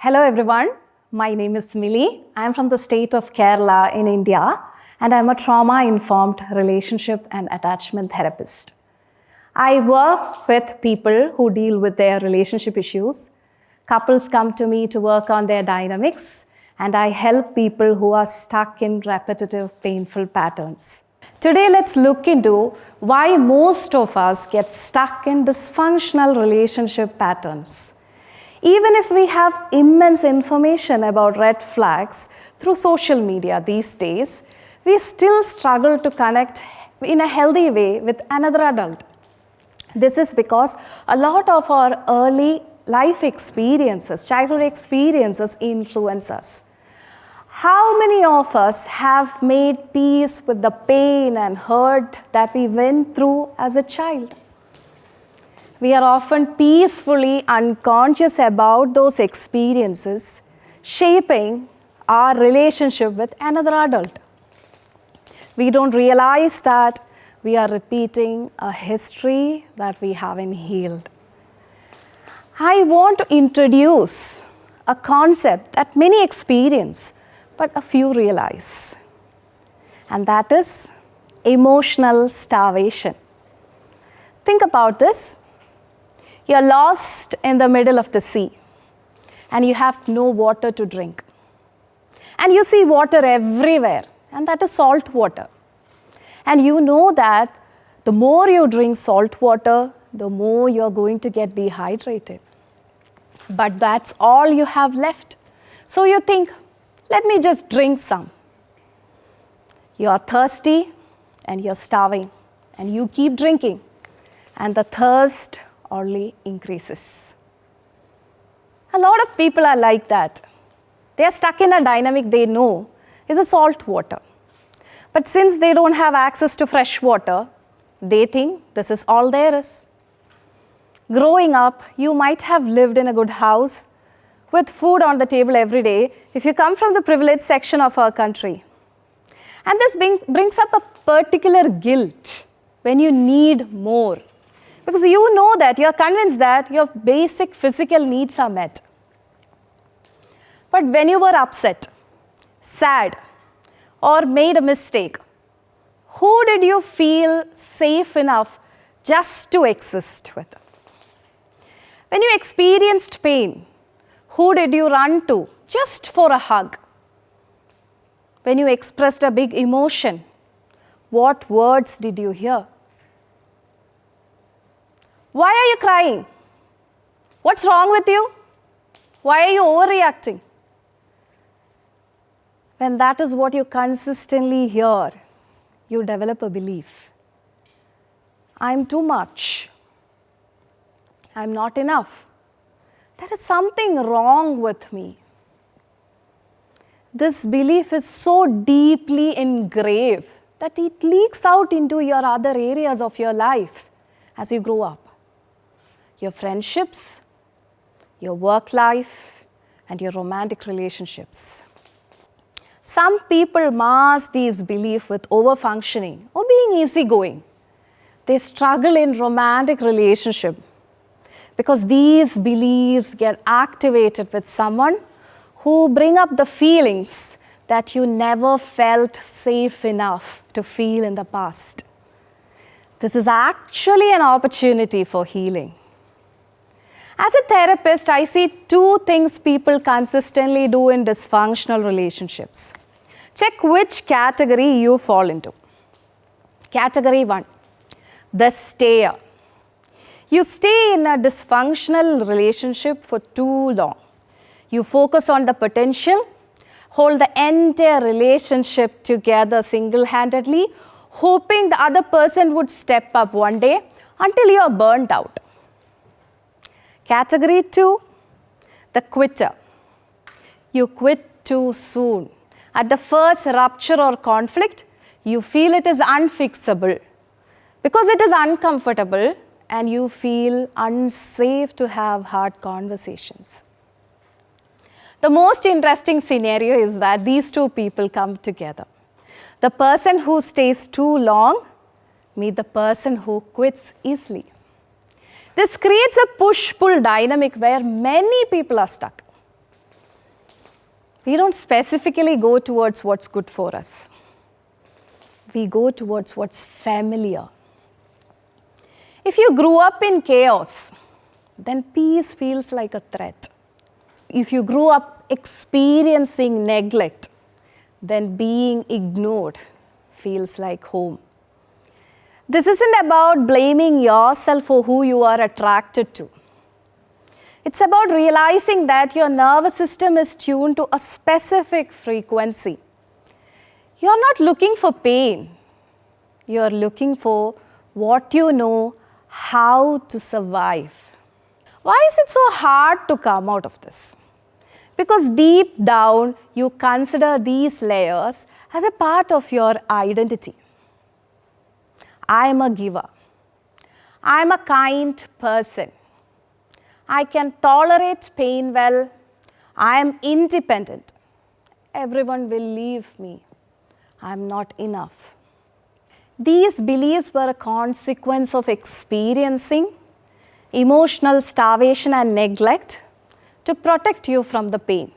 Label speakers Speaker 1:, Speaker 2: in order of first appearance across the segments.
Speaker 1: Hello everyone, my name is Mili. I am from the state of Kerala in India and I am a trauma-informed relationship and attachment therapist. I work with people who deal with their relationship issues. Couples come to me to work on their dynamics and I help people who are stuck in repetitive, painful patterns. Today let's look into why most of us get stuck in dysfunctional relationship patterns. Even if we have immense information about red flags through social media these days, we still struggle to connect in a healthy way with another adult. This is because a lot of our early life experiences, childhood experiences influence us. How many of us have made peace with the pain and hurt that we went through as a child? We are often peacefully unconscious about those experiences, shaping our relationship with another adult. We don't realize that we are repeating a history that we haven't healed. I want to introduce a concept that many experience, but a few realize, and that is emotional starvation. Think about this. You're lost in the middle of the sea and you have no water to drink. And you see water everywhere, and that is salt water. And you know that the more you drink salt water, the more you're going to get dehydrated. But that's all you have left. So you think, let me just drink some. You're thirsty and you're starving, and you keep drinking, and the thirst only increases. A lot of people are like that. They are stuck in a dynamic they know is a salt water. But since they don't have access to fresh water, they think this is all there is. Growing up, you might have lived in a good house with food on the table every day if you come from the privileged section of our country. And this brings up a particular guilt when you need more. Because you know that, you're convinced that your basic physical needs are met. But when you were upset, sad, or made a mistake, who did you feel safe enough just to exist with? When you experienced pain, who did you run to just for a hug? When you expressed a big emotion, what words did you hear? Why are you crying? What's wrong with you? Why are you overreacting? When that is what you consistently hear, you develop a belief. I'm too much. I'm not enough. There is something wrong with me. This belief is so deeply engraved that it leaks out into your other areas of your life as you grow up. Your friendships, your work life, and your romantic relationships. Some people mask these beliefs with overfunctioning or being easygoing. They struggle in romantic relationship because these beliefs get activated with someone who bring up the feelings that you never felt safe enough to feel in the past. This is actually an opportunity for healing. As a therapist, I see two things people consistently do in dysfunctional relationships. Check which category you fall into. Category 1, the stayer. You stay in a dysfunctional relationship for too long. You focus on the potential, hold the entire relationship together single-handedly, hoping the other person would step up one day until you are burnt out. Category 2, the quitter. You quit too soon. At the first rupture or conflict, you feel it is unfixable because it is uncomfortable and you feel unsafe to have hard conversations. The most interesting scenario is that these two people come together. The person who stays too long meets the person who quits easily. This creates a push-pull dynamic where many people are stuck. We don't specifically go towards what's good for us. We go towards what's familiar. If you grew up in chaos, then peace feels like a threat. If you grew up experiencing neglect, then being ignored feels like home. This isn't about blaming yourself for who you are attracted to. It's about realizing that your nervous system is tuned to a specific frequency. You're not looking for pain. You're looking for what you know how to survive. Why is it so hard to come out of this? Because deep down, you consider these layers as a part of your identity. I am a giver. I am a kind person. I can tolerate pain well. I am independent. Everyone will leave me. I am not enough. These beliefs were a consequence of experiencing emotional starvation and neglect to protect you from the pain.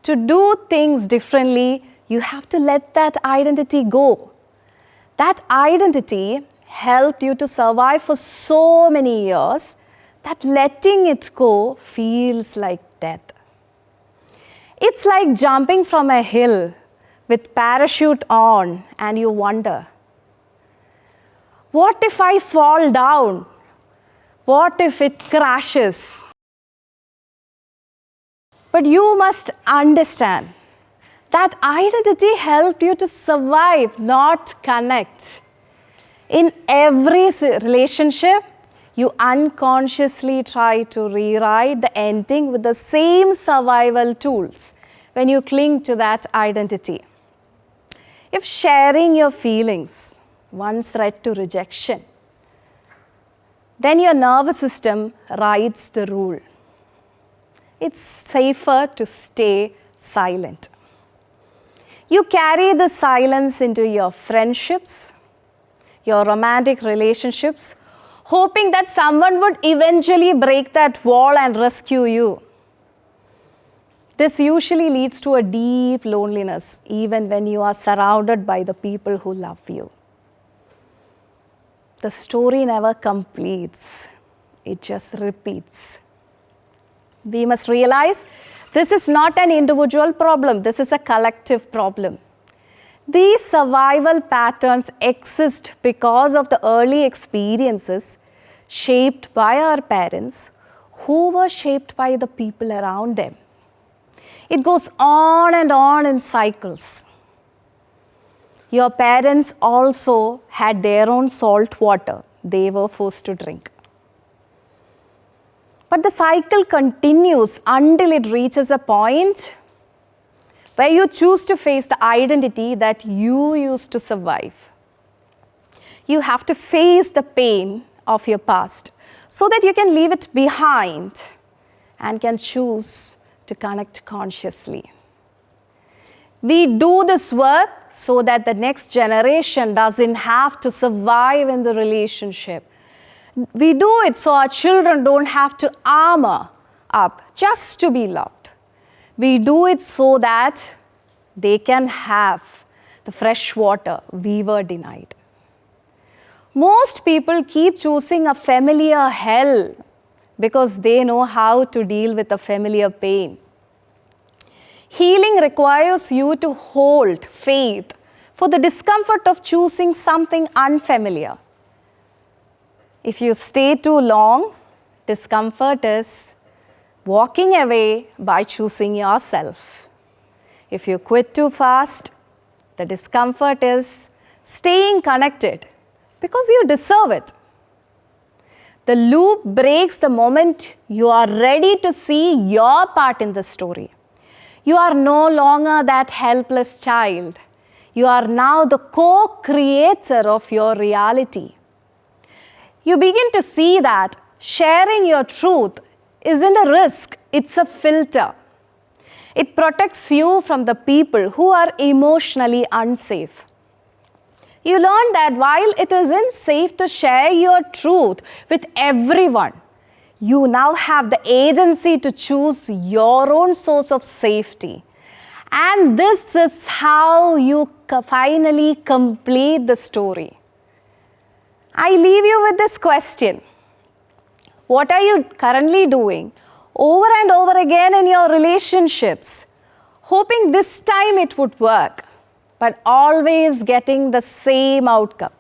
Speaker 1: To do things differently, you have to let that identity go. That identity helped you to survive for so many years that letting it go feels like death. It's like jumping from a hill with parachute on and you wonder, what if I fall down? What if it crashes? But you must understand that identity helped you to survive, not connect. In every relationship, you unconsciously try to rewrite the ending with the same survival tools when you cling to that identity. If sharing your feelings once led to rejection, then your nervous system writes the rule. It's safer to stay silent. You carry the silence into your friendships, your romantic relationships, hoping that someone would eventually break that wall and rescue you. This usually leads to a deep loneliness, even when you are surrounded by the people who love you. The story never completes, it just repeats. We must realize this is not an individual problem, this is a collective problem. These survival patterns exist because of the early experiences shaped by our parents who were shaped by the people around them. It goes on and on in cycles. Your parents also had their own salt water they were forced to drink. But the cycle continues until it reaches a point where you choose to face the identity that you used to survive. You have to face the pain of your past so that you can leave it behind and can choose to connect consciously. We do this work so that the next generation doesn't have to survive in the relationship. We do it so our children don't have to armor up just to be loved. We do it so that they can have the fresh water we were denied. Most people keep choosing a familiar hell because they know how to deal with a familiar pain. Healing requires you to hold faith for the discomfort of choosing something unfamiliar. If you stay too long, discomfort is walking away by choosing yourself. If you quit too fast, the discomfort is staying connected because you deserve it. The loop breaks the moment you are ready to see your part in the story. You are no longer that helpless child. You are now the co-creator of your reality. You begin to see that sharing your truth isn't a risk, it's a filter. It protects you from the people who are emotionally unsafe. You learn that while it isn't safe to share your truth with everyone, you now have the agency to choose your own source of safety. And this is how you finally complete the story. I leave you with this question. What are you currently doing over and over again in your relationships, hoping this time it would work, but always getting the same outcome?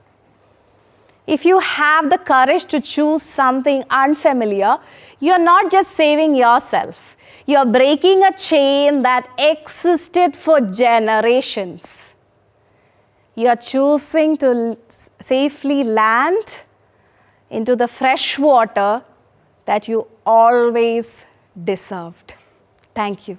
Speaker 1: If you have the courage to choose something unfamiliar, you're not just saving yourself. You're breaking a chain that existed for generations. You're choosing to safely land into the fresh water that you always deserved. Thank you.